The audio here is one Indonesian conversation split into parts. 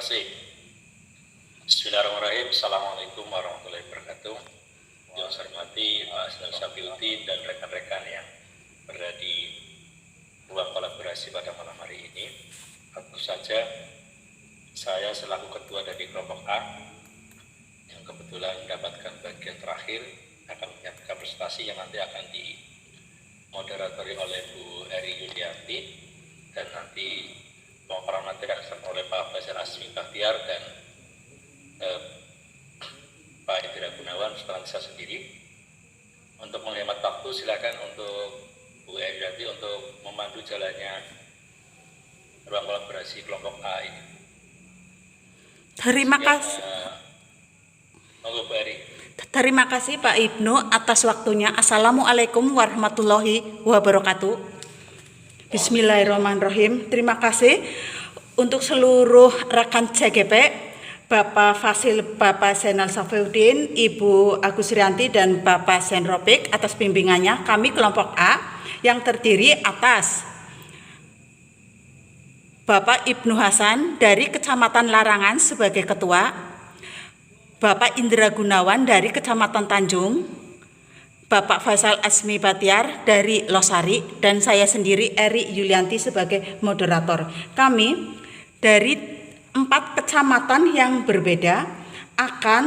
kasih. Bismillahirrahmanirrahim. Assalamualaikum warahmatullahi wabarakatuh. Yang saya hormati Pak Asnal Safiuddin dan rekan-rekan yang berada di ruang kolaborasi pada malam hari ini. Tentu saja saya selaku ketua dari kelompok A yang kebetulan mendapatkan bagian terakhir akan menyampaikan prestasi yang nanti akan dimoderatori oleh Bu Eri Yulianti dan nanti pemaparan materi akan oleh Pak Faisal Asmi Bahtiar dan Pak Indra Gunawan setelah saya sendiri. Untuk menghemat waktu silakan untuk Bu Eri Yulianti untuk memandu jalannya ruang kolaborasi kelompok A ini. Terima kasih. Monggo Bu Eri. Terima kasih Pak Ibnu atas waktunya. Assalamualaikum warahmatullahi wabarakatuh. Bismillahirrahmanirrahim. Terima kasih untuk seluruh rekan CGP, Bapak Fasil, Bapak Zainal Safiuddin, Ibu Agus Rianti, dan Bapak Zain Ropik atas bimbingannya. Kami kelompok A yang terdiri atas Bapak Ibnu Hasan dari Kecamatan Larangan sebagai ketua, Bapak Indra Gunawan dari Kecamatan Tanjung, Bapak Faisal Asmi Bahtiar dari Losari, dan saya sendiri Eri Yulianti sebagai moderator. Kami dari 4 kecamatan yang berbeda akan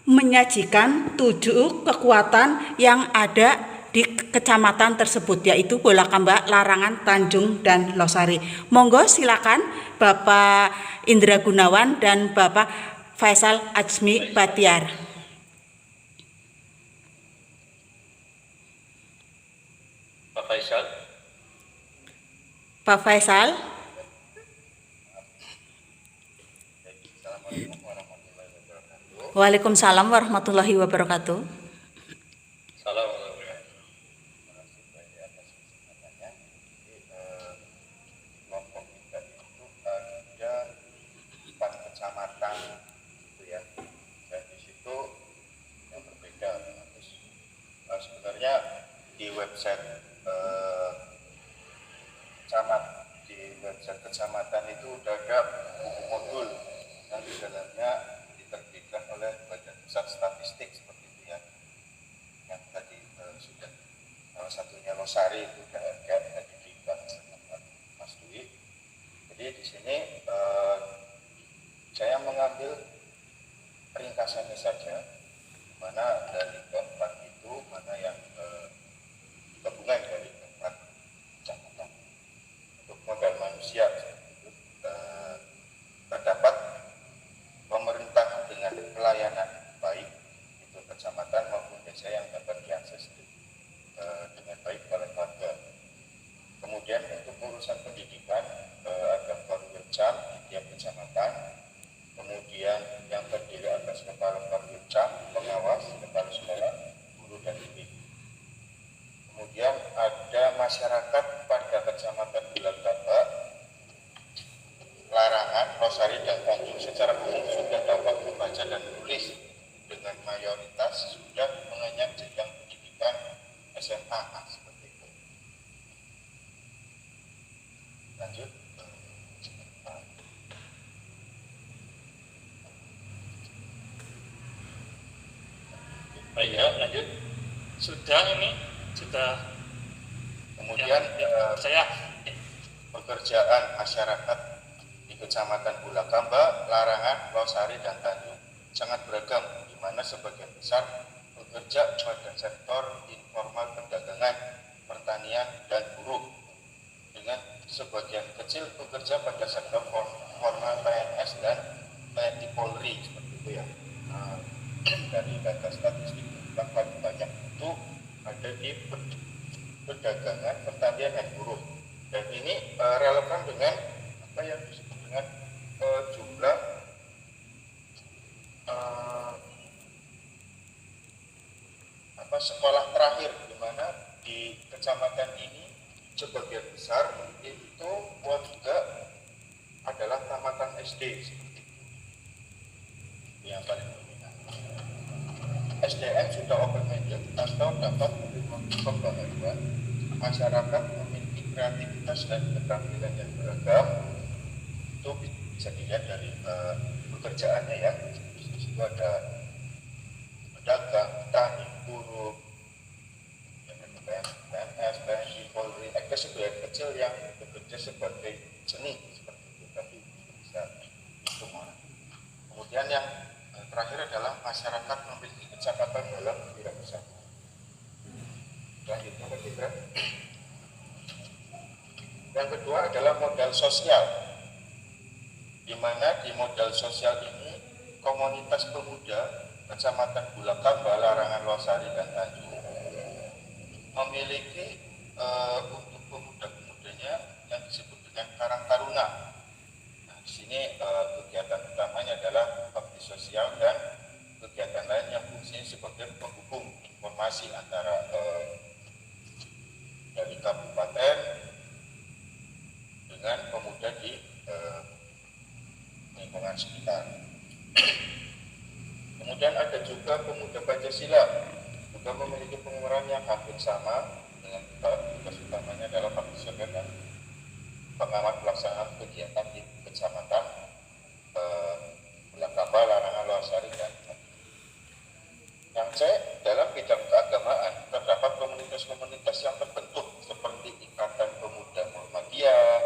menyajikan 7 kekuatan yang ada di kecamatan tersebut, yaitu Bolakamba, Larangan, Tanjung, dan Losari. Monggo silakan Bapak Indra Gunawan dan Bapak Faisal Asmi Bahtiar. Pak Faisal. Pak Faisal. Waalaikumsalam warahmatullahi wabarakatuh. Assalamualaikum. Kelompok kita itu ada 4 kecamatan gitu ya, dan di situ yang berbeda. Terus sebenarnya di website kecamatan itu udah ada buku modul yang di dalamnya diterbitkan oleh Badan Pusat Statistik seperti itu ya, yang tadi sudah salah satunya Losari itu udah ada tadi dibahas sama Mas Dwi. Jadi di sini saya mengambil ringkasannya saja, mana dari keempat itu mana yang gabungan dari keempat kecamatan. Untuk modal manusia itu terdapat pemerintah dengan pelayanan baik itu kecamatan maupun desa yang dapat diakses dengan baik oleh warga. Kemudian untuk urusan pendidikan ada Korwilcam di tiap kecamatan. Kemudian yang terdiri atas kepala Korwilcam, pengawas, kepala sekolah, guru dan bimbing. Kemudian ada masyarakat pada kecamatan Bolakamba, Larangan, Losari, dan Tanjung secara umum sudah dapat membaca dan menulis dengan mayoritas sudah mengenyam jenjang pendidikan SMA seperti itu. Lanjut. Baik ya, lanjut. Sudah. Kemudian saya pekerjaan masyarakat di Kecamatan Bolakamba, Larangan, Losari, dan Tanjung sangat beragam, di mana sebagian besar bekerja pada sektor informal perdagangan, pertanian, dan buruh, dengan sebagian kecil bekerja pada sektor formal PNS dan TNI Polri seperti itu ya. Dari data statistik yang paling banyak itu ada di perdagangan, pertanian, dan buruh, dan ini relevan dengan apa yang disebut dengan jumlah sekolah terakhir, di mana di kecamatan ini sebagian besar itu juga adalah tamatan SD seperti itu. Yang paling dominan. SDM sudah open minded atau dapat menerima pembaharuan. Masyarakat memiliki kreativitas dan keterampilan yang beragam, itu bisa dilihat dari pekerjaannya ya. Di situ ada pedagang, petani, buruh, PNS, TNI, Polri, ada sebagian kecil yang bekerja sebagai seni seperti itu, tapi bisa hitung orang. Kemudian yang terakhir adalah masyarakat memiliki kecamatan dalam wirausaha. Selanjutnya Pak Indra. Yang kedua adalah modal sosial, di mana di modal sosial ini komunitas pemuda Kecamatan Bulakamba, Larangan, Losari, dan Tanjung memiliki untuk pemuda-pemudanya yang disebut dengan Karang Taruna. Nah, di sini kegiatan utamanya adalah bakti sosial dan kegiatan lain yang fungsinya sebagai penghubung informasi antara dari kabupaten dengan pemuda di lingkungan sekitar. Kemudian ada juga pemuda Pancasila, juga memiliki pengumuran yang hampir sama dengan tugas utamanya adalah bakti sosial dan pengamat pelaksanaan kegiatan di kecamatan Bulakamba, Larangan, Losari, dan yang C, dalam bidang keagamaan terdapat komunitas-komunitas yang terbentuk seperti Ikatan Pemuda Muhammadiyah,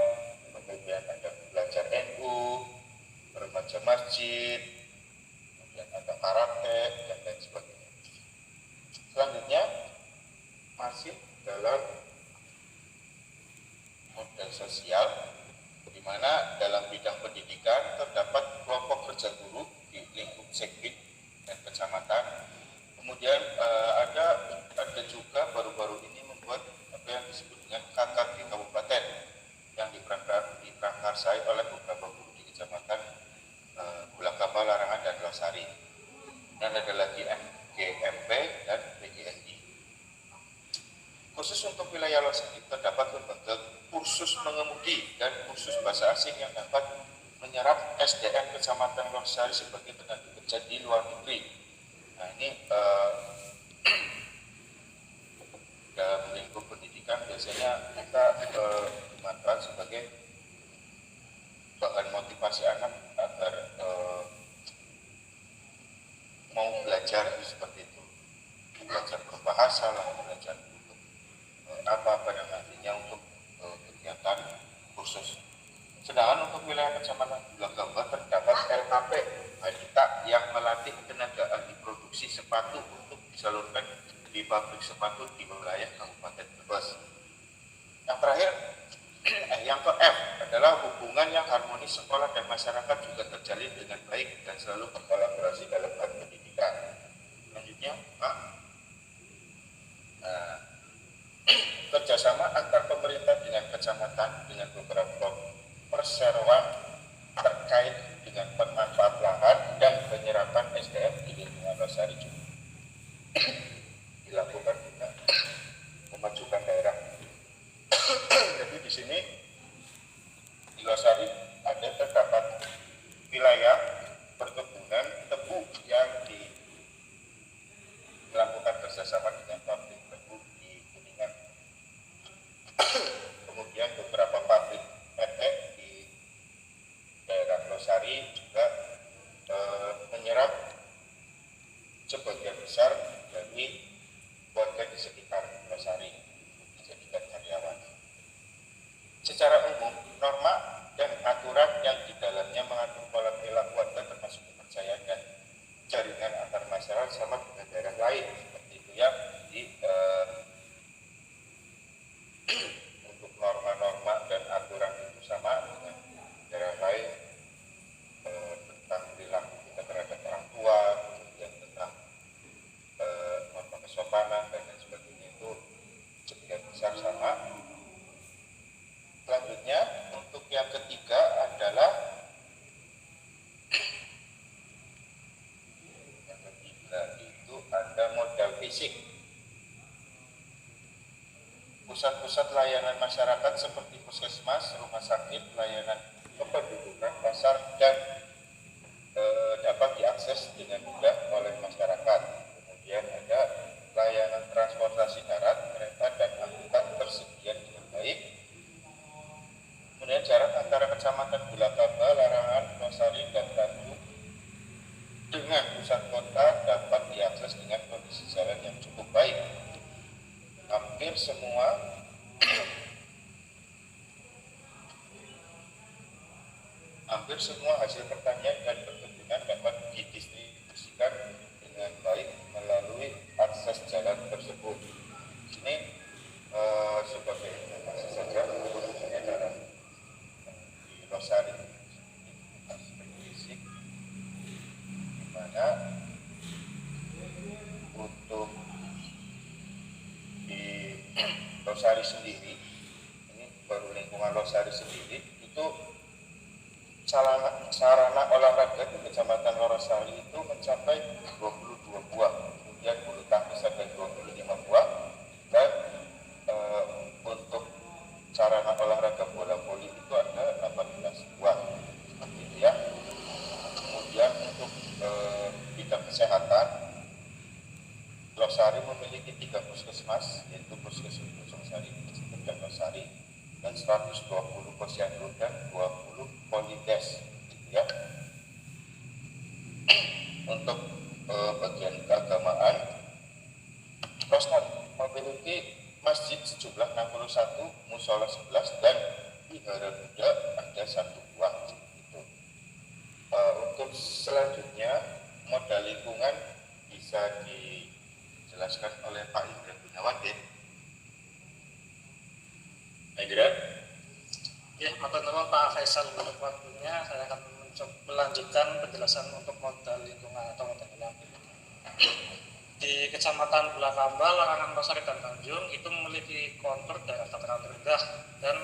kemudian ada Belajar NU, Remaja Masjid, kemudian ada karate, dan lain sebagainya. Selanjutnya masih dalam modal sosial, di mana dalam bidang pendidikan terdapat kelompok kerja guru di lingkup sekbid dan kecamatan. Kemudian ada juga baru-baru ini membuat apa yang disebut dengan KKG Kabupaten yang diprakarsai oleh beberapa guru di kecamatan Bulakamba, Larangan, dan Losari. Dan ada lagi MGMP dan PGNI. Khusus untuk wilayah Losari terdapat lembaga kursus mengemudi dan kursus bahasa asing yang dapat menyerap SDM Kecamatan Losari sebagai tenaga kerja di luar negeri. Nah, ini dalam lingkup pendidikan biasanya kita dimanfaatkan sebagai bahan motivasi anak agar mau belajar seperti itu, belajar berbahasa lah, belajar untuk apa-apa yang nantinya untuk kegiatan kursus. Sedangkan untuk wilayah Kecamatan Bulakamba terdapat LKP Hadita yang melatih tenaga ahli produksi sepatu untuk disalurkan di pabrik sepatu di wilayah Kabupaten Brebes. Yang terakhir, yang ke-F adalah hubungan yang harmonis sekolah dan masyarakat juga terjalin dengan baik dan selalu berkolaborasi dalam hal pendidikan. Selanjutnya, Pak. Nah, kerjasama antar pemerintah dengan kecamatan dengan beberapa perseroan terkait dengan pemanfaat lahan dan penyerapan SDM di lingkungan Losari juga dilakukan juga memajukan daerah. Jadi di sini di Losari ada terdapat wilayah perkebunan tebu yang dilakukan kerjasama dengan pabrik tebu di Kuningan. Kemudian beberapa pabrik PT di daerah Losari juga menyerap sebagian besar dari warga di sekitar Losari dijadikan karyawan. Secara umum, norma dan aturan yang di dalamnya mengatur pola perilaku warga termasuk kepercayaan dan jaringan antar masyarakat sama dengan daerah lain seperti itu ya. Jadi untuk norma-norma dan aturan itu sama dengan daerah lain tentang perilaku kita terhadap orang tua, kemudian tentang norma kesopanan dan lain sebagainya itu sebagian besar sama. Selanjutnya untuk yang ketiga adalah itu ada modal fisik. Pusat-pusat layanan masyarakat seperti puskesmas, rumah sakit, layanan kependudukan, pasar, dan dapat diakses dengan mudah oleh masyarakat. Kemudian ada layanan transportasi darat, kereta, dan angkutan tersedia dengan baik. Kemudian jarak antar antara Kecamatan Bulakamba, Larangan, Losari, dan Tanjung dengan pusat kota dapat diakses dengan kondisi jalan yang cukup baik. Hampir semua hasil pertanian dan perkebunan dapat didistribusikan dengan baik melalui akses jalan tersebut. Ini sebagai informasi saja khususnya dalam di Losari fisik, di mana untuk di Losari sendiri, ini baru lingkungan Losari sendiri itu sarana olahraga di Kecamatan Lorosari itu mencapai 22 buah, kemudian bulu tangkis ada 25 buah, dan untuk sarana olahraga bola voli itu ada 18 buah, seperti itu ya. Kemudian untuk bidang kesehatan, Losari memiliki 3 puskesmas, yaitu Puskesmas Losari dan Losari, dan 120 posyandu dan 20 polides, gitu ya. Untuk bagian keagamaan, Losari memiliki masjid sejumlah 61, musola 11, dan wihara Buddha ada 1 buah. Gitu. Untuk selanjutnya, modal lingkungan bisa dijelaskan oleh Pak Indra Gunawan. Indra? Ya, matur nuwun Pak Faisal untuk waktunya. Saya akan melanjutkan penjelasan untuk modal lingkungan atau modal alam. Di Kecamatan Bulakamba, Larangan, Losari, dan Tanjung itu memiliki kontur daerah dataran rendah dan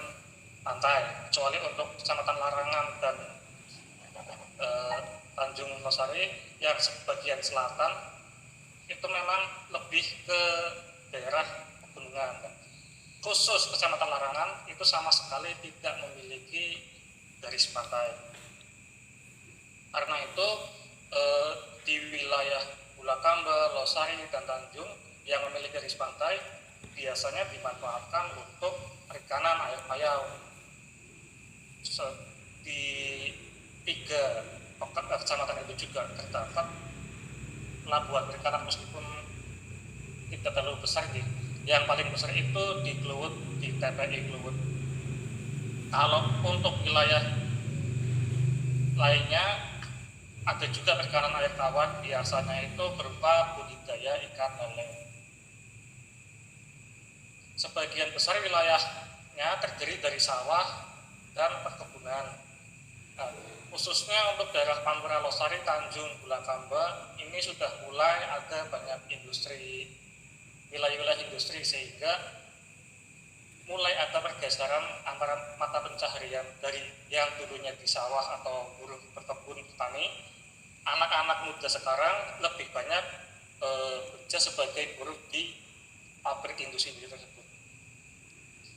pantai, kecuali untuk Kecamatan Larangan dan Tanjung Losari yang sebagian selatan itu memang lebih ke daerah pegunungan. Khusus Kecamatan Larangan itu sama sekali tidak memiliki garis pantai. Karena itu di wilayah Bulakamba, Losari, dan Tanjung yang memiliki garis pantai biasanya dimanfaatkan untuk perikanan air payau. Di 3 kecamatan itu juga terdapat pelabuhan perikanan meskipun tidak terlalu besar. Yang paling besar itu di Kluwut, di TPI Kluwut. Kalau untuk wilayah lainnya ada juga perikanan air tawar, biasanya itu berupa budidaya ikan lele. Sebagian besar wilayahnya terdiri dari sawah dan perkebunan. Nah, khususnya untuk daerah Pantura, Losari, Tanjung, Bulakamba ini sudah mulai ada banyak industri, wilayah-wilayah industri, sehingga mulai ada pergeseran antara mata pencaharian dari yang dulunya di sawah atau buruh berkebun petani. Anak-anak muda sekarang lebih banyak bekerja sebagai buruh di pabrik industri tersebut.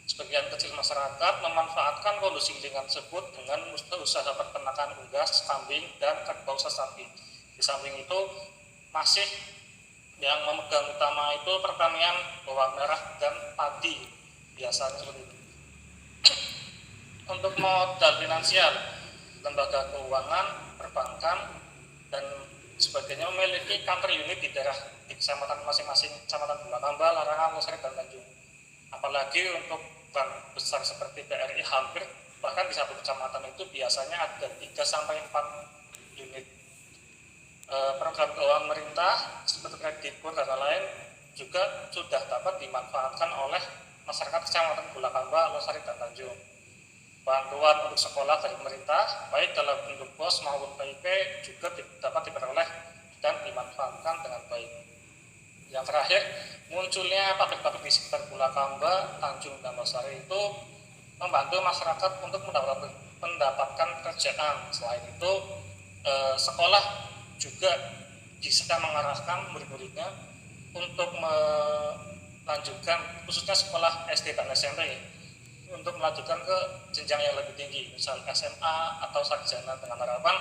Sebagian kecil masyarakat memanfaatkan kondisi lingkungan tersebut dengan usaha peternakan unggas, kambing, dan kerbau sapi. Di samping itu masih yang memegang utama itu pertanian bawang merah dan padi, biasanya seperti itu. Untuk modal finansial, lembaga keuangan, perbankan, dan sebagainya memiliki kantor unit di daerah di kecamatan masing-masing, Kecamatan Bulakamba, Larangan, Losari, dan Tanjung. Apalagi untuk bank besar seperti BRI, hampir bahkan di satu kecamatan itu biasanya ada 3-4 unit. Program keuangan pemerintah seperti kredit kur dan lain juga sudah dapat dimanfaatkan oleh masyarakat Kecamatan Bulakamba, Losari, dan Tanjung. Bantuan untuk sekolah dari pemerintah baik dalam bentuk BOS maupun PIP juga dapat diperoleh dan dimanfaatkan dengan baik. Yang terakhir, munculnya pabrik-pabrik di sekitar Bulakamba, Tanjung, dan Losari itu membantu masyarakat untuk mendapatkan pekerjaan. Selain itu, sekolah juga bisa mengarahkan murid-muridnya untuk melanjutkan, khususnya sekolah SD dan SMP, untuk melanjutkan ke jenjang yang lebih tinggi, misal SMA atau sarjana, dengan harapan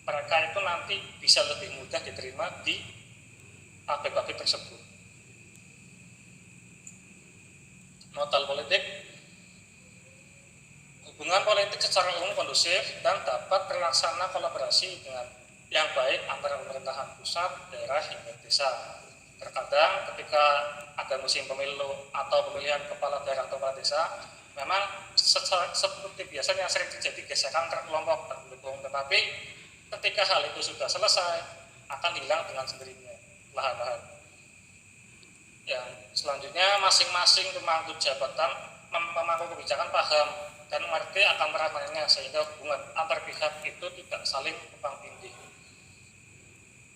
mereka itu nanti bisa lebih mudah diterima di pabrik-pabrik tersebut. Modal politik hubungan politik secara umum kondusif dan dapat terlaksana kolaborasi dengan yang baik antara pemerintahan pusat, daerah hingga desa. Terkadang ketika ada musim pemilu atau pemilihan kepala daerah atau kepala desa, memang seperti biasanya sering terjadi gesekan antar kelompok pendukung, tetapi ketika hal itu sudah selesai akan hilang dengan sendirinya lahan-lahan. Yang selanjutnya, masing-masing pemangku jabatan, pemangku kebijakan paham dan mengerti akan peranannya sehingga hubungan antar pihak itu tidak saling tumpang tindih.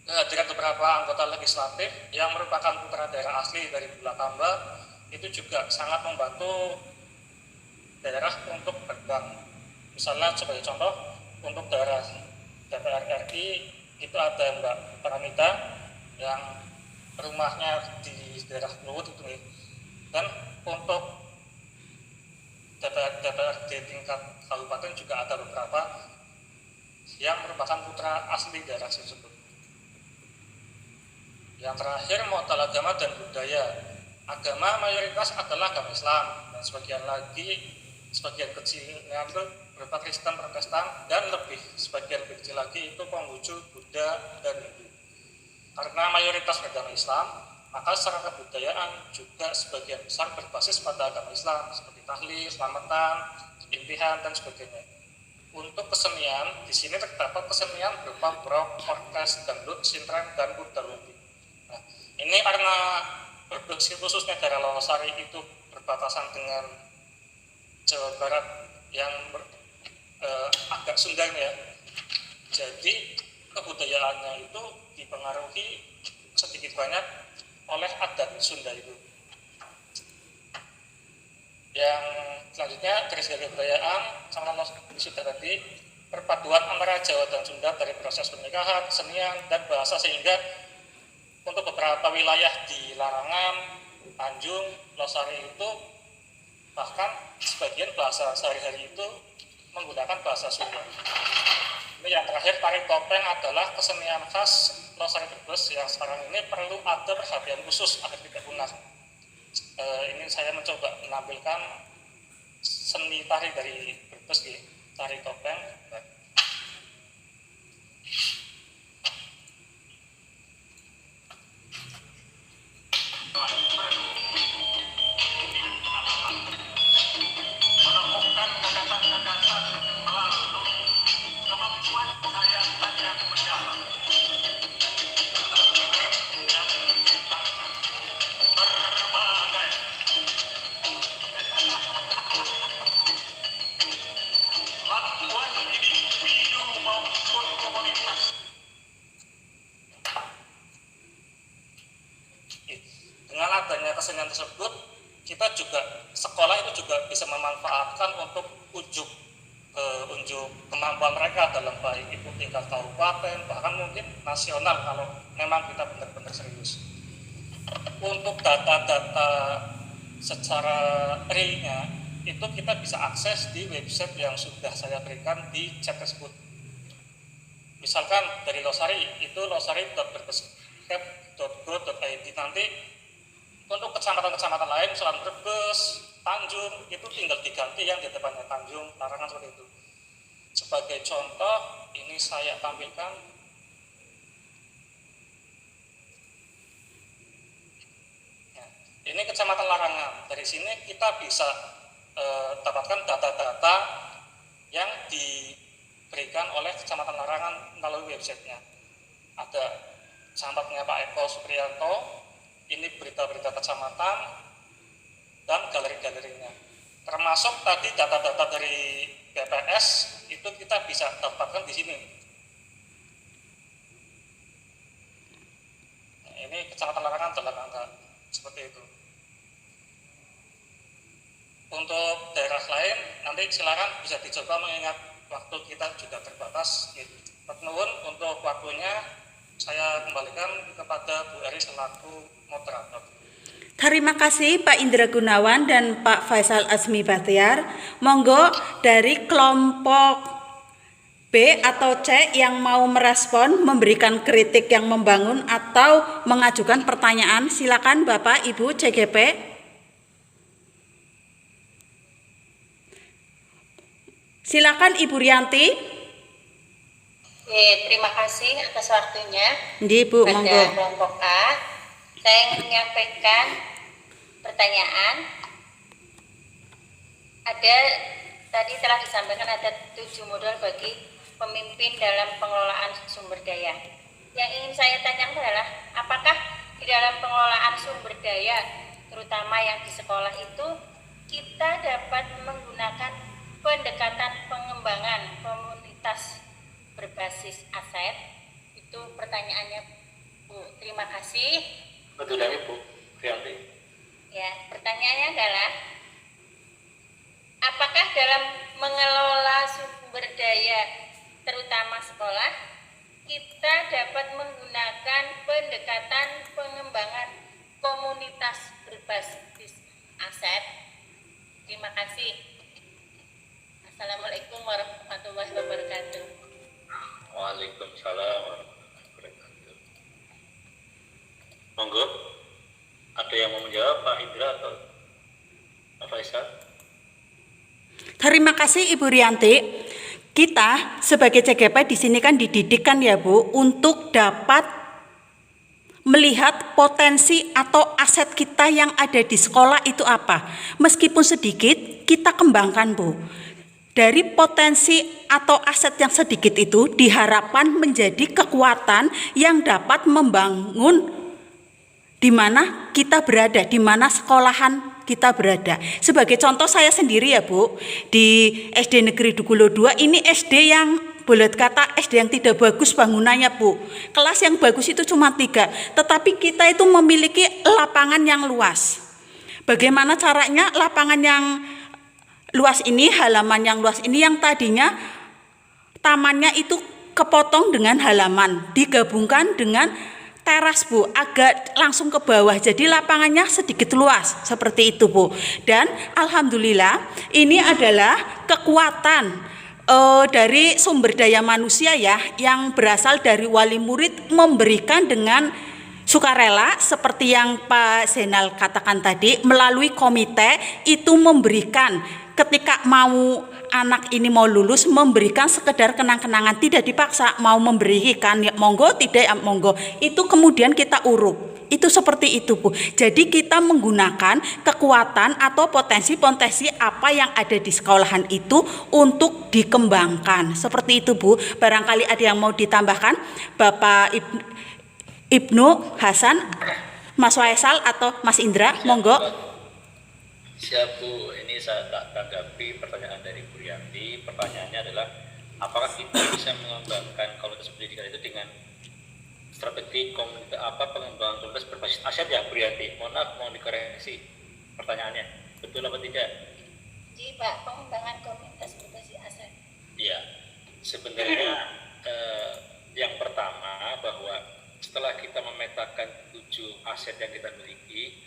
Kehadiran beberapa anggota legislatif yang merupakan putra daerah asli dari Bulakamba itu juga sangat membantu daerah untuk berkembang. Misalnya sebagai contoh, untuk daerah DPR RI itu ada Mbak Paramita yang rumahnya di daerah Luwut itu nih. Dan untuk DPRD tingkat kabupaten juga ada beberapa yang merupakan putra asli daerah tersebut. Yang terakhir, modal agama dan budaya. Agama mayoritas adalah agama Islam dan sebagian kecilnya itu berupa Kristen, Protestan, dan sebagian lebih kecil lagi itu Konghucu, Buddha, dan Hindu. Karena mayoritas beragama Islam, maka secara kebudayaan juga sebagian besar berbasis pada agama Islam seperti tahlil, selamatan, impihan, dan sebagainya. Untuk kesenian, di sini terdapat kesenian berupa brok, orkes, dangdut, sintren, dan kuda lumping. Nah, ini karena khususnya daerah Losari itu berbatasan dengan Jawa Barat yang agak Sunda ya. Jadi kebudayaannya itu dipengaruhi sedikit banyak oleh adat Sunda itu. Yang selanjutnya, garis-garis kebudayaan sama sudah tadi, perpaduan antara Jawa dan Sunda dari proses pernikahan, kesenian, dan bahasa, sehingga untuk beberapa wilayah di Larangan, Tanjung, Losari itu bahkan sebagian bahasa sehari-hari itu menggunakan bahasa Sunda. Ini yang terakhir, tari topeng adalah kesenian khas Losari Brebes yang sekarang ini perlu ada perhatian khusus agar tidak punah. Ini saya mencoba menampilkan seni tari dari Brebes, tari topeng. Dengan adanya kesenian tersebut, kita juga sekolah itu juga bisa memanfaatkan untuk unjuk kemampuan mereka dalam baik itu tingkat kabupaten, bahkan mungkin nasional kalau memang kita benar-benar serius. Untuk data-data secara realnya itu kita bisa akses di website yang sudah saya berikan di chat tersebut. Misalkan dari Losari itu losari.berbeskep.go.id. Nanti untuk kecamatan-kecamatan lain selain Brebes, Tanjung, itu tinggal diganti yang di depannya Tanjung, Larangan, seperti itu. Sebagai contoh, ini saya tampilkan. Nah, ini kecamatan Larangan. Dari sini kita bisa dapatkan data-data yang diberikan oleh kecamatan Larangan melalui websitenya. Ada camatnya Pak Eko Supriyanto, ini berita-berita kecamatan dan galeri-galerinya. Termasuk tadi data-data dari BPS itu kita bisa dapatkan di sini. Nah, ini kecamatan Larangan dalam angka seperti itu. Untuk daerah lain nanti silakan bisa dicoba, mengingat waktu kita juga terbatas. Nuwun untuk waktunya, saya kembalikan kepada Bu Eri selaku moderator. Terima kasih Pak Indra Gunawan dan Pak Faisal Asmi Batiar. Monggo dari kelompok B atau C yang mau merespon, memberikan kritik yang membangun atau mengajukan pertanyaan, silakan Bapak Ibu CGP. Silakan Ibu Rianti. Terima kasih atas waktunya Nggih, Bu, pada monggo. kelompok A. Saya ingin menyampaikan pertanyaan. Tadi telah disampaikan ada 7 modul bagi pemimpin dalam pengelolaan sumber daya. Yang ingin saya tanyakan adalah apakah di dalam pengelolaan sumber daya, terutama yang di sekolah itu, kita dapat menggunakan pendekatan pengembangan komunitas berbasis aset? Itu pertanyaannya, Bu. Terima kasih. Betul dari Bu Rianti. Ya, pertanyaannya adalah apakah dalam mengelola sumber daya terutama sekolah kita dapat menggunakan pendekatan pengembangan komunitas berbasis aset? Terima kasih. Assalamualaikum warahmatullahi wabarakatuh. Waalaikumsalam warahmatullahi wabarakatuh. Monggo, ada yang mau menjawab, Pak Indra atau Pak Faisal? Terima kasih Ibu Rianti. Kita sebagai CGP di sini kan dididikkan ya Bu untuk dapat melihat potensi atau aset kita yang ada di sekolah itu apa. Meskipun sedikit kita kembangkan Bu. Dari potensi atau aset yang sedikit itu diharapkan menjadi kekuatan yang dapat membangun di mana kita berada, di mana sekolahan kita berada. Sebagai contoh saya sendiri ya Bu, di SD Negeri Dukulo 2 ini SD yang boleh kata SD yang tidak bagus bangunannya Bu. Kelas yang bagus itu cuma 3, tetapi kita itu memiliki lapangan yang luas. Bagaimana caranya lapangan yang luas ini, halaman yang luas ini yang tadinya tamannya itu kepotong dengan halaman, digabungkan dengan teras Bu, agak langsung ke bawah, jadi lapangannya sedikit luas seperti itu Bu. Dan alhamdulillah ini adalah kekuatan dari sumber daya manusia ya, yang berasal dari wali murid memberikan dengan sukarela seperti yang Pak Zainal katakan tadi, melalui komite itu memberikan ketika mau anak ini mau lulus memberikan sekedar kenang-kenangan, tidak dipaksa, mau memberikan ya monggo, tidak ya monggo, itu kemudian kita uruk. Itu seperti itu Bu. Jadi kita menggunakan kekuatan atau potensi-potensi apa yang ada di sekolahan itu untuk dikembangkan. Seperti itu Bu. Barangkali ada yang mau ditambahkan, Bapak Ibnu Hasan, Mas Faisal atau Mas Indra, monggo. Siap Bu, ini saya tak tanggapi pertanyaan dari Bu Rianti. Pertanyaannya adalah apakah kita bisa mengembangkan komunitas pendidikan itu dengan strategi pengembangan komunitas berbasis aset ya Bu Rianti? Mohon maaf, mohon dikoreksi pertanyaannya, betul apa tidak? Jadi Pak, pengembangan komunitas berbasis aset. Iya, sebenarnya yang pertama bahwa setelah kita memetakan 7 aset yang kita miliki,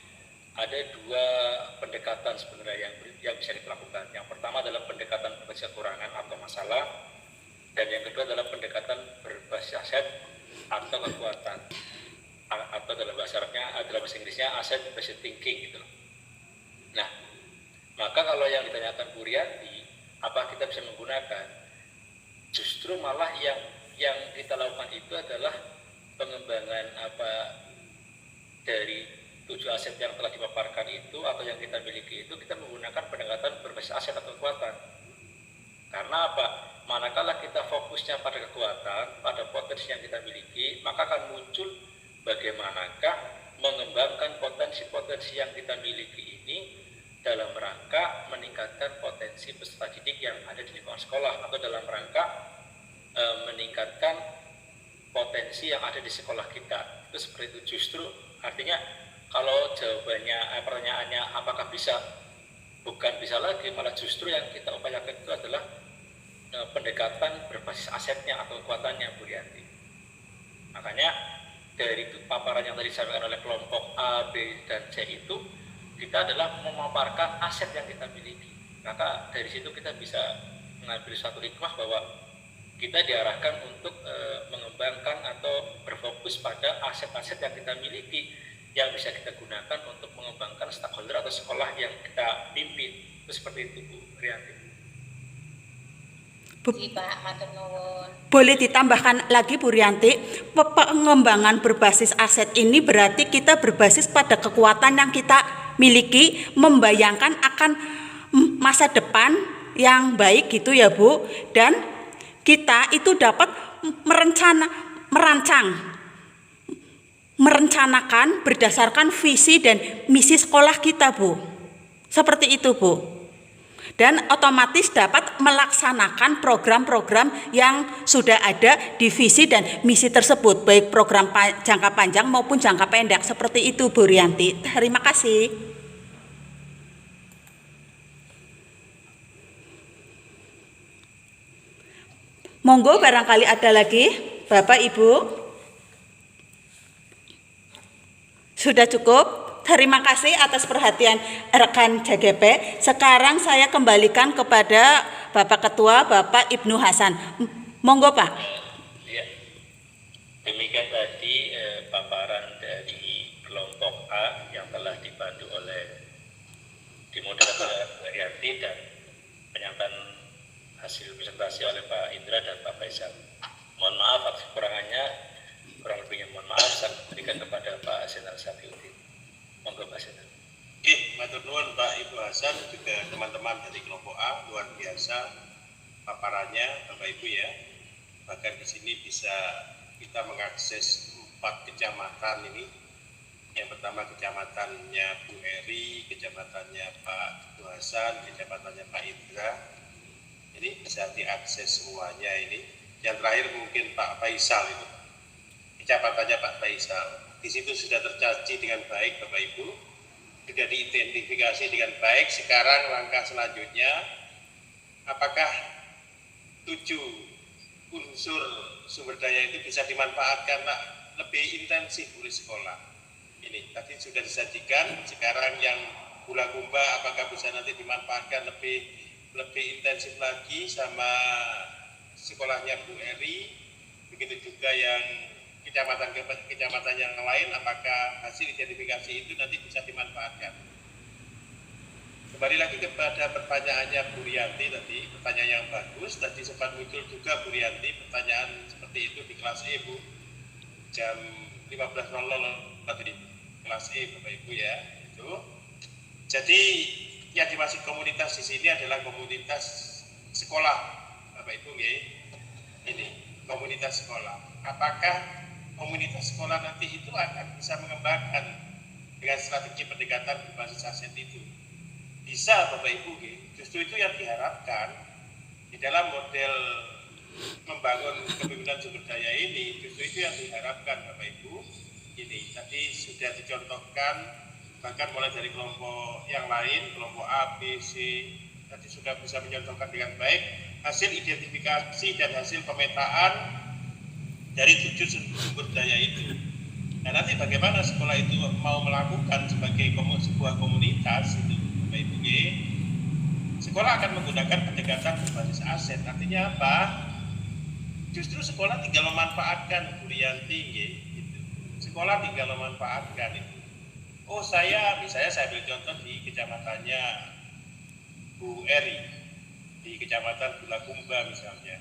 ada 2 pendekatan sebenarnya yang bisa dilakukan. Yang pertama adalah pendekatan berbasis kekurangan atau masalah, dan yang kedua adalah pendekatan berbasis aset atau kekuatan, atau dalam bahasa Arabnya, dalam bahasa Inggrisnya asset based thinking gitu loh. Nah, maka kalau yang ditanyakan Bu Rianti, apa kita bisa menggunakan? Justru malah yang kita lakukan itu adalah pengembangan dari 7 aset yang telah dipaparkan itu atau yang kita miliki itu, kita menggunakan pendekatan berbasis aset atau kekuatan. Karena apa? Manakala kita fokusnya pada kekuatan, pada potensi yang kita miliki, maka akan muncul bagaimanakah mengembangkan potensi-potensi yang kita miliki ini dalam rangka meningkatkan potensi peserta didik yang ada di lingkungan sekolah, atau dalam rangka meningkatkan potensi yang ada di sekolah kita. Itu seperti itu. Justru artinya kalau jawabannya, pertanyaannya apakah bisa, bukan bisa lagi, malah justru yang kita upayakan itu adalah pendekatan berbasis asetnya atau kekuatannya Bu Rianti. Makanya dari paparan yang tadi disampaikan oleh kelompok A, B, dan C itu, kita adalah memaparkan aset yang kita miliki. Maka dari situ kita bisa mengambil suatu hikmah bahwa kita diarahkan untuk mengembangkan atau berfokus pada aset-aset yang kita miliki, yang bisa kita gunakan untuk mengembangkan stakeholder atau sekolah yang kita pimpin. Itu seperti itu Bu Rianti. Nggih, Pak, matur nuwun. Boleh ditambahkan lagi Bu Rianti, pengembangan berbasis aset ini berarti kita berbasis pada kekuatan yang kita miliki, membayangkan akan masa depan yang baik gitu ya Bu, dan kita itu dapat merencanakan berdasarkan visi dan misi sekolah kita Bu, seperti itu Bu. Dan otomatis dapat melaksanakan program-program yang sudah ada di visi dan misi tersebut, baik program jangka panjang maupun jangka pendek, seperti itu Bu Rianti. Terima kasih. Monggo barangkali ada lagi Bapak Ibu. Sudah cukup? Terima kasih atas perhatian rekan JGP. Sekarang saya kembalikan kepada Bapak Ketua, Bapak Ibnu Hasan. Monggo Pak. Ya, demikian tadi paparan dari kelompok A yang telah dipandu oleh dimoderator Rianti dan penyampaian hasil presentasi oleh Pak Indra dan Pak Faisal. Mohon maaf atas kekurangannya, kurang lebihnya mohon maaf. Saya berikan kepada Pak Zainal Safiuddin. Monggo Pak Zainal. Oke, matur nuwun Pak Ibu Hasan, juga teman-teman dari kelompok A, luar biasa paparannya Bapak Ibu ya. Bahkan di sini bisa kita mengakses 4 kecamatan ini. Yang pertama kecamatannya Bu Eri, kecamatannya Pak Ibu Hasan, kecamatannya Pak Indra. Ini bisa diakses semuanya ini. Yang terakhir mungkin Pak Faisal itu. Kecamatannya Pak Faisal. Di situ sudah tercaci dengan baik Bapak Ibu, sudah diidentifikasi dengan baik. Sekarang langkah selanjutnya, apakah 7 unsur sumber daya itu bisa dimanfaatkan lebih intensif oleh sekolah? Ini tadi sudah disajikan. Sekarang yang Bulakumba apakah bisa nanti dimanfaatkan lebih intensif lagi sama sekolahnya Bu Eri? Begitu juga yang kecamatan yang lain, apakah hasil identifikasi itu nanti bisa dimanfaatkan? Kembali lagi kepada pertanyaannya Bu Rianti tadi, pertanyaan yang bagus. Tadi sempat muncul juga Bu Rianti pertanyaan seperti itu di kelas E Bu, jam 15.00 tadi kelas E Bapak Ibu ya. Itu jadi yang dimaksud komunitas di sini adalah komunitas sekolah Bapak Ibu nggih. Ini komunitas sekolah. Apakah komunitas sekolah nanti itu akan bisa mengembangkan dengan strategi pendekatan berbasis aset itu? Bisa Bapak Ibu, justru itu yang diharapkan di dalam model membangun kepemimpinan sumber daya ini. Justru itu yang diharapkan Bapak Ibu. Ini tadi sudah dicontohkan, bahkan mulai dari kelompok yang lain, kelompok A, B, C, tadi sudah bisa mencontohkan dengan baik hasil identifikasi dan hasil pemetaan dari 7 sumber daya itu. Nah nanti bagaimana sekolah itu mau melakukan sebagai sebuah komunitas itu Bapak Ibu, sekolah akan menggunakan pendekatan berbasis aset. Artinya apa? Justru sekolah tinggal memanfaatkan Bu Rianti gitu. Sekolah tinggal memanfaatkan itu. Oh misalnya saya ambil contoh di kecamatannya Bu Eri, di kecamatan Bulakumba misalnya.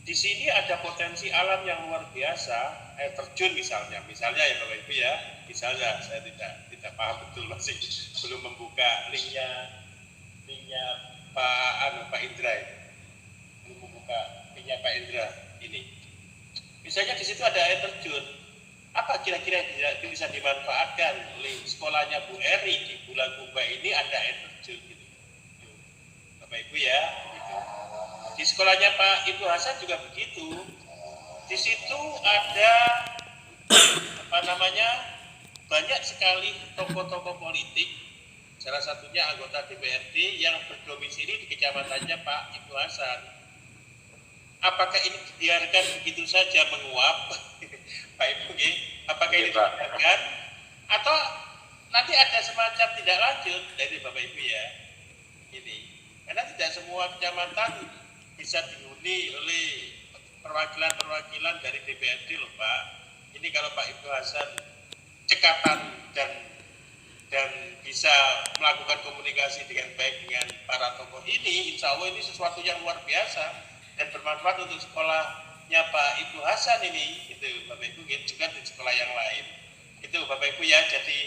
Di sini ada potensi alam yang luar biasa, air terjun misalnya ya Bapak Ibu ya, misalnya saya tidak paham betul, masih belum membuka linknya Pak Indra belum membuka linknya Pak Indra ini. Misalnya di situ ada air terjun, apa kira-kira yang bisa dimanfaatkan oleh sekolahnya Bu Eri di Bulakumba ini? Ada air terjun gitu, Bapak Ibu ya. Gitu. Di sekolahnya Pak Ibnu Hasan juga begitu. Di situ ada banyak sekali tokoh-tokoh politik. Salah satunya anggota DPRD yang berdomisili di kecamatannya Pak Ibnu Hasan. Apakah ini dibiarkan begitu saja menguap, Pak Ibu? Apakah ini dibiarkan atau nanti ada semacam tindak lanjut dari Bapak Ibu ya? Ini karena tidak semua kecamatan bisa dihuni oleh perwakilan dari DPRD loh Pak. Ini kalau Pak Ibnu Hasan cekatan dan bisa melakukan komunikasi dengan baik dengan para tokoh ini, insya Allah ini sesuatu yang luar biasa. dan bermanfaat untuk sekolahnya Pak Ibu Hasan ini, itu Bapak Ibu, juga di sekolah yang lain. Itu Bapak Ibu ya, jadi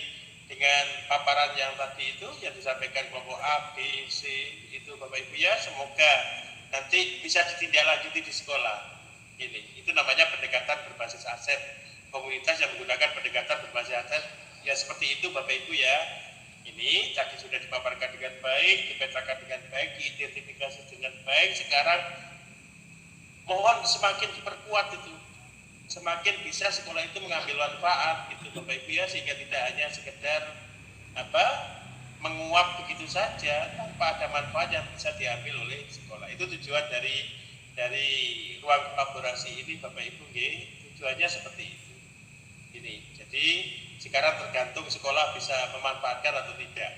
dengan paparan yang tadi itu yang disampaikan kelompok A, B, C itu Bapak Ibu ya, semoga nanti bisa ditindaklanjuti di sekolah. Itu namanya pendekatan berbasis aset. Komunitas yang menggunakan pendekatan berbasis aset ya seperti itu Bapak Ibu ya. Ini tadi sudah dipaparkan dengan baik, dipetakan dengan baik, diidentifikasi dengan baik. Sekarang mohon semakin diperkuat itu, semakin bisa sekolah itu mengambil manfaat itu Bapak Ibu ya, sehingga tidak hanya sekedar menguap begitu saja tanpa ada manfaat yang bisa diambil oleh sekolah. Itu tujuan dari ruang kolaborasi ini Bapak Ibu, tujuannya seperti itu. Jadi sekarang tergantung sekolah bisa memanfaatkan atau tidak.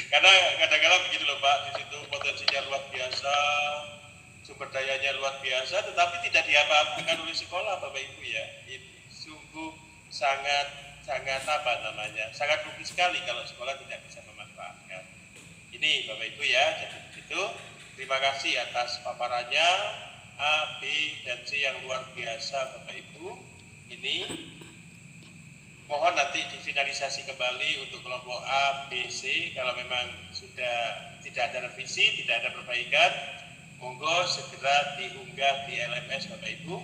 Karena kadang-kadang begini loh Pak, di situ potensinya luar biasa, sumber dayanya luar biasa, tetapi tidak diapa-apakan oleh sekolah Bapak Ibu ya. Ini sungguh sangat sangat rugi sekali kalau sekolah tidak bisa memanfaatkan. Ini Bapak Ibu ya, jadi begitu. Terima kasih atas paparannya A, B, dan C yang luar biasa Bapak Ibu. Ini mohon nanti difinalisasi kembali untuk kelompok A, B, C. Kalau memang sudah tidak ada revisi, tidak ada perbaikan, monggo segera diunggah di LMS Bapak Ibu.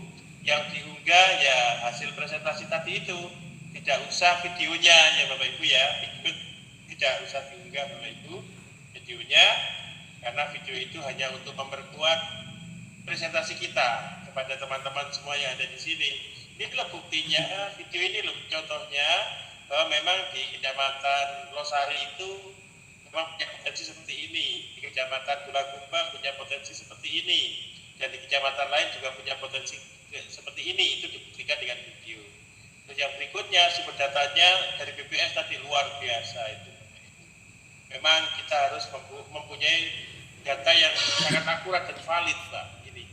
Yang diunggah ya hasil presentasi tadi itu, tidak usah videonya ya Bapak Ibu ya, tidak usah diunggah Bapak Ibu videonya, karena video itu hanya untuk memperkuat presentasi kita kepada teman-teman semua yang ada di sini. Ini loh buktinya, video ini loh contohnya bahwa memang di Kecamatan Losari itu memang punya potensi seperti ini, di Kecamatan Bulakumba punya potensi seperti ini, dan di kecamatan lain juga punya potensi seperti ini. Itu dibuktikan dengan video. Terus yang berikutnya sumber datanya dari BPS tadi luar biasa itu. Memang kita harus mempunyai data yang sangat akurat dan valid Pak. Ini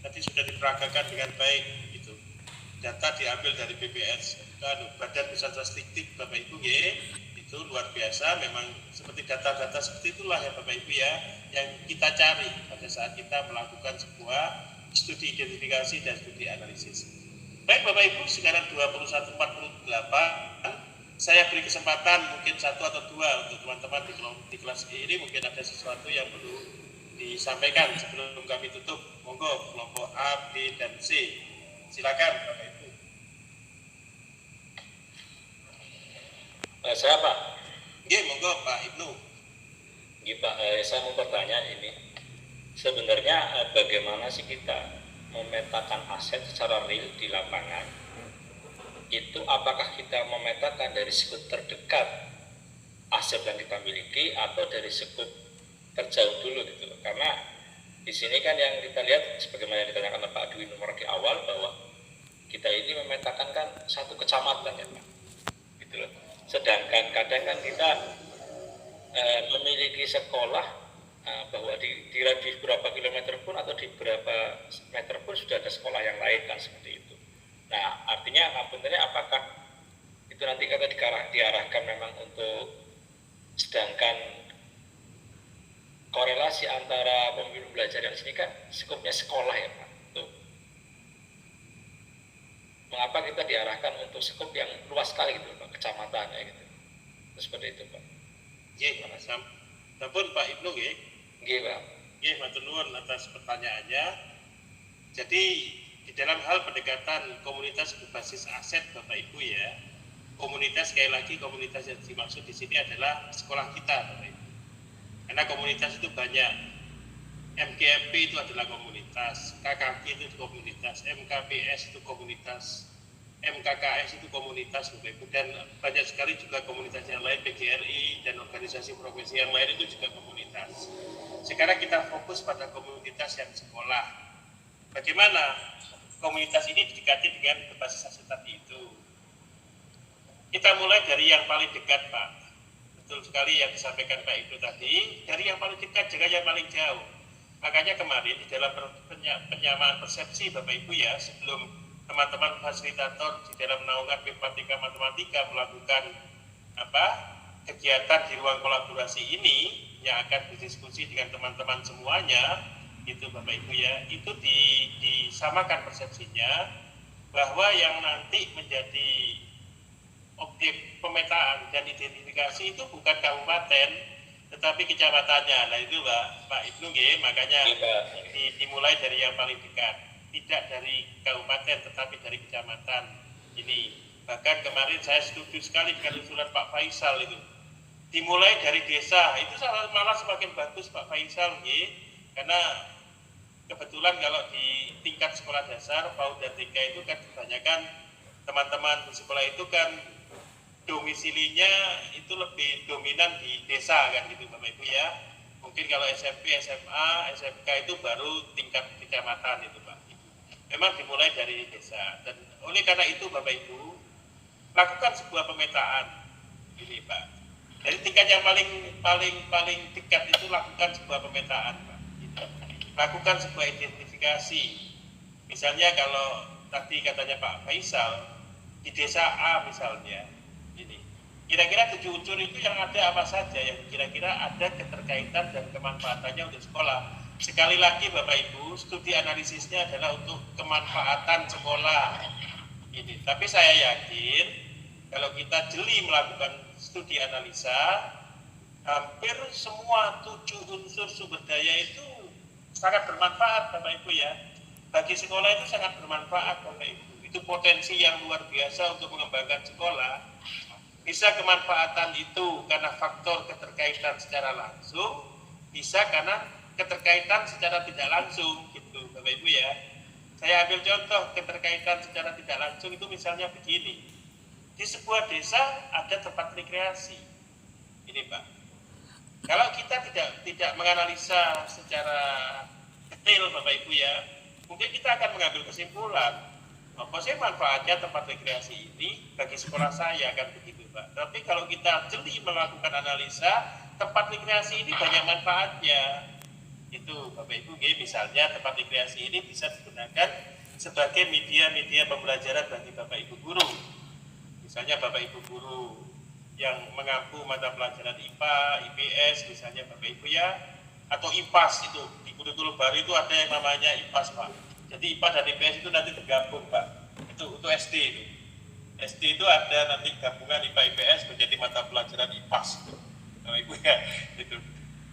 tadi sudah diperagakan dengan baik. Data diambil dari BPS, Badan Pusat Statistik Bapak Ibu itu luar biasa. Memang seperti data-data seperti itulah ya Bapak Ibu ya, yang kita cari pada saat kita melakukan sebuah studi identifikasi dan studi analisis. Baik Bapak Ibu, sekarang 21.48, saya beri kesempatan mungkin 1 atau 2 untuk teman-teman di kelas ini, mungkin ada sesuatu yang perlu disampaikan sebelum kami tutup. Monggo kelompok A, B, dan C. Silakan Bapak Ibu. Saya Pak. Monggo Pak Ibnu. Pak, saya mau bertanya ini. Sebenarnya bagaimana sih kita memetakan aset secara real di lapangan? Itu apakah kita memetakan dari sekup terdekat aset yang kita miliki atau dari sekup terjauh dulu gitu loh? Karena di sini kan yang kita lihat sebagaimana yang ditanyakan Pak Dwi nomor di awal, bahwa kita ini memetakan kan satu kecamatan ya Pak, gitu loh. Sedangkan kadang kan kita memiliki sekolah bahwa di radius berapa kilometer pun atau di berapa meter pun sudah ada sekolah yang lain kan seperti itu. Nah artinya apakah itu nanti kita diarahkan memang untuk, sedangkan korelasi antara pemimpin belajar yang sini kan skupnya sekolah ya Pak. Tuh. Mengapa kita diarahkan untuk skup yang luas sekali gitu Pak, kecamatan ya gitu. Seperti itu Pak. Sampun Pak Ibnu Pak. Matur nuwun atas pertanyaannya. Jadi di dalam hal pendekatan komunitas berbasis aset Bapak Ibu ya, komunitas sekali lagi komunitas yang dimaksud di sini adalah sekolah kita Bapak Ibu. Karena komunitas itu banyak, MKMP itu adalah komunitas, KKP itu komunitas, MKPS itu komunitas, MKKS itu komunitas, dan banyak sekali juga komunitas yang lain, PGRI dan organisasi profesi yang lain itu juga komunitas. Sekarang kita fokus pada komunitas yang sekolah. Bagaimana komunitas ini didekati dengan berbasis aset tadi itu? Kita mulai dari yang paling dekat Pak. Betul sekali yang disampaikan Pak Ibnu tadi, dari yang paling dekat jangan yang paling jauh. Makanya kemarin di dalam penyamaan persepsi Bapak Ibu ya, sebelum teman-teman fasilitator di dalam naungan P4K Matematika melakukan kegiatan di ruang kolaborasi ini yang akan berdiskusi dengan teman-teman semuanya, gitu Bapak Ibu ya, itu disamakan persepsinya bahwa yang nanti menjadi objek pemetaan dan identifikasi itu bukan kabupaten tetapi kecamatannya. Nah itu Pak Ibnu nggih, makanya dimulai dari yang paling dekat, tidak dari kabupaten tetapi dari kecamatan. Ini bahkan kemarin saya setuju sekali dengan usulan Pak Faisal itu, dimulai dari desa. Itu malah semakin bagus Pak Faisal nggih, karena kebetulan kalau di tingkat sekolah dasar PAUD dan TK itu kan kebanyakan teman-teman di sekolah itu kan domisilinya itu lebih dominan di desa kan gitu Bapak Ibu ya. Mungkin kalau SMP, SMA, SMK itu baru tingkat kecamatan itu Pak Ibu. Memang dimulai dari desa, dan oleh karena itu Bapak Ibu lakukan sebuah pemetaan ini Pak. Dari tingkat yang paling dekat itu lakukan sebuah pemetaan Pak. Gitu. Lakukan sebuah identifikasi. Misalnya kalau tadi katanya Pak Faisal di desa A misalnya, ini kira-kira 7 unsur itu yang ada apa saja yang kira-kira ada keterkaitan dan kemanfaatannya untuk sekolah. Sekali lagi Bapak Ibu, studi analisisnya adalah untuk kemanfaatan sekolah ini. Tapi saya yakin kalau kita jeli melakukan studi analisa, hampir semua 7 unsur sumber daya itu sangat bermanfaat Bapak Ibu ya. Bagi sekolah itu sangat bermanfaat Bapak Ibu. Itu potensi yang luar biasa untuk mengembangkan sekolah. Bisa kemanfaatan itu karena faktor keterkaitan secara langsung, bisa karena keterkaitan secara tidak langsung gitu Bapak Ibu ya. Saya ambil contoh keterkaitan secara tidak langsung itu misalnya begini. Di sebuah desa ada tempat rekreasi. Ini Pak. Kalau kita tidak menganalisa secara detail Bapak Ibu ya, mungkin kita akan mengambil kesimpulan apa sih manfaatnya tempat rekreasi ini bagi sekolah saya, kan begitu Pak. Tapi kalau kita jeli melakukan analisa, tempat rekreasi ini banyak manfaatnya. Itu Bapak Ibu, misalnya tempat rekreasi ini bisa digunakan sebagai media-media pembelajaran bagi Bapak Ibu guru. Misalnya Bapak Ibu guru yang mengampu mata pelajaran IPA, IPS misalnya Bapak Ibu ya, atau IPAS itu, di kurikulum baru itu ada yang namanya IPAS Pak. Jadi IPA dan IPS itu nanti tergabung Pak, itu untuk SD itu. SD itu ada nanti gabungan IPA IPS menjadi mata pelajaran IPAS itu, Bapak Ibu ya,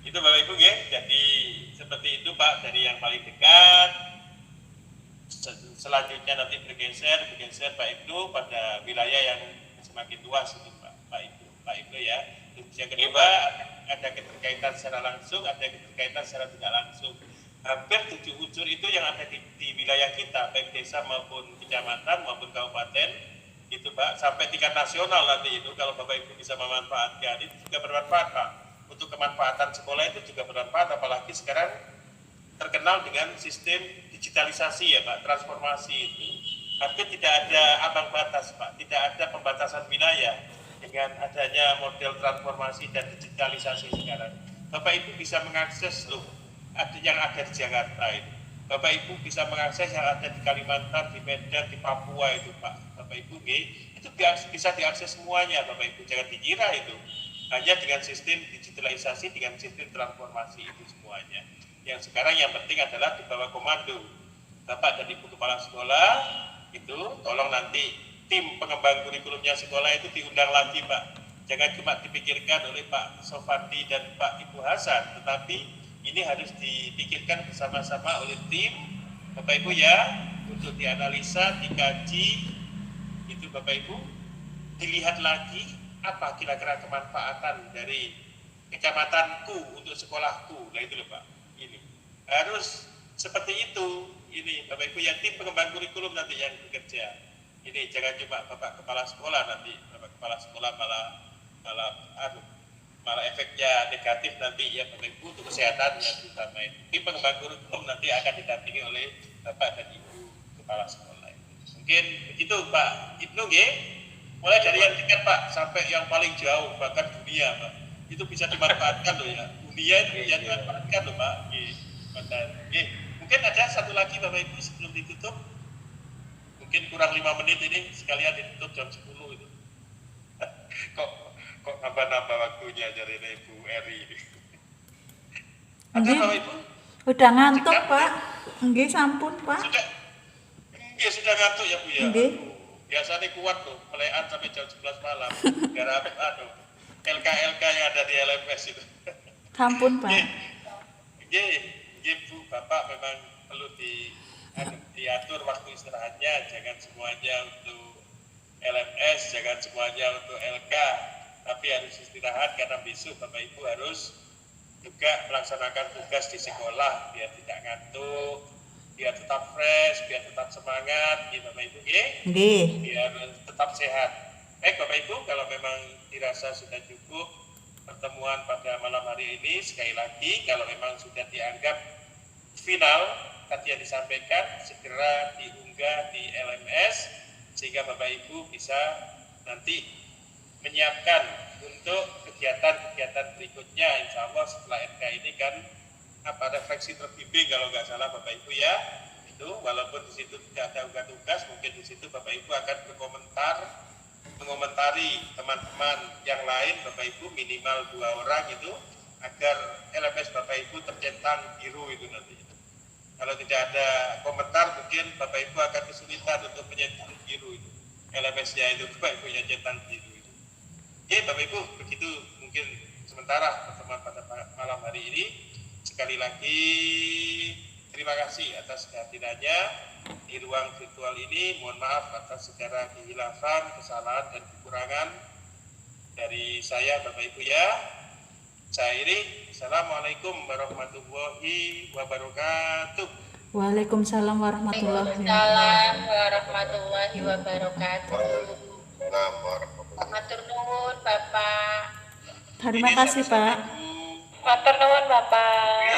itu Bapak Ibu ya. Jadi seperti itu Pak, dari yang paling dekat, selanjutnya nanti bergeser Pak Ibnu pada wilayah yang semakin luas itu Pak Ibnu ya. Yang kedua ada keterkaitan secara langsung, ada keterkaitan secara tidak langsung. Hampir 7 unsur itu yang ada di wilayah kita, baik desa maupun kecamatan maupun kabupaten itu Pak, sampai tingkat nasional nanti itu kalau Bapak Ibu bisa memanfaatkan itu juga bermanfaat Pak. Untuk kemanfaatan sekolah itu juga bermanfaat, apalagi sekarang terkenal dengan sistem digitalisasi ya Pak, transformasi itu. Hampir tidak ada ambang batas Pak, tidak ada pembatasan wilayah dengan adanya model transformasi dan digitalisasi sekarang. Bapak Ibu bisa mengakses yang ada di Jakarta itu. Bapak Ibu bisa mengakses yang ada di Kalimantan, di Medan, di Papua itu Pak. Bapak Ibu itu bisa diakses semuanya Bapak Ibu, jangan dikira itu. Hanya dengan sistem digitalisasi, dengan sistem transformasi itu semuanya. Yang sekarang yang penting adalah di bawah komando Bapak dan Ibu Kepala Sekolah itu, tolong nanti tim pengembang kurikulumnya sekolah itu diundang lagi Pak. Jangan cuma dipikirkan oleh Pak Sofandi dan Pak Ibu Hasan, tetapi ini harus dipikirkan bersama-sama oleh tim Bapak Ibu ya, untuk dianalisa, dikaji itu Bapak Ibu, dilihat lagi apa kira-kira kemanfaatan dari kecamatanku untuk sekolahku. Nah itu loh Pak, ini harus seperti itu. Ini Bapak Ibu ya, tim pengembang kurikulum nanti yang bekerja. Ini jangan cuma Bapak Kepala Sekolah, nanti Bapak Kepala Sekolah malah efeknya negatif nanti ya Bapak Ibu, untuk kesehatannya terutama itu. Tim pengembang kurikulum nanti akan didampingi oleh Bapak dan Ibu Kepala Sekolah. Mungkin begitu Pak Ibnu nggih. Mulai dari yang dekat Pak sampai yang paling jauh, bahkan dunia Pak. Itu bisa dimanfaatkan loh ya. Dunia itu bisa dimanfaatkan loh Pak. Nggih. Mungkin ada satu lagi Bapak Ibu sebelum ditutup. Mungkin kurang 5 menit ini, sekalian ditutup jam 10 itu. Kok nambah-nambah waktunya dari Ibu Eri ini. Ada Bapak Ibu? Udah ngantuk, Pak. Nggih, sampun, Pak. Sudah ngantuk ya Bu ya. Nggih. Biasanya kuat loh, melekan sampai jam 11 malam. Gara LK yang ada di LMS itu. Sampun, Pak. Nggih Bu, Bapak memang perlu diatur waktu istirahatnya, jangan semuanya untuk LMS, jangan semuanya untuk LK, tapi harus istirahat karena besok Bapak Ibu harus juga melaksanakan tugas di sekolah biar tidak ngantuk, biar tetap fresh, biar tetap semangat, gitu Bapak Ibu, Nggih. biar tetap sehat. Baik Bapak Ibu, kalau memang dirasa sudah cukup pertemuan pada malam hari ini, sekali lagi kalau memang sudah dianggap final tadi yang disampaikan, segera diunggah di LMS sehingga Bapak Ibu bisa nanti menyiapkan untuk kegiatan-kegiatan berikutnya. Insya Allah setelah MK ini kan refleksi terbimbing kalau nggak salah Bapak Ibu ya, itu walaupun di situ tidak ada tugas, mungkin di situ Bapak Ibu akan mengomentari teman-teman yang lain Bapak Ibu minimal 2 orang itu agar LMS Bapak Ibu tercentang biru itu nanti. Kalau tidak ada komentar mungkin Bapak Ibu akan kesulitan untuk menyentang biru itu. LMS-nya itu Bapak Ibu yang centang biru itu. Oke Bapak Ibu, begitu mungkin sementara pertemuan pada malam hari ini. Sekali lagi terima kasih atas kehadirannya di ruang virtual ini. Mohon maaf atas segala kehilafan, kesalahan dan kekurangan dari saya Bapak Ibu ya. Saya ini, Assalamualaikum warahmatullahi wabarakatuh. Waalaikumsalam warahmatullahi wabarakatuh. Waalaikumsalam warahmatullahi wabarakatuh. Matur nuwun Bapak. Terima kasih, Pak. Matur nuwun Bapak.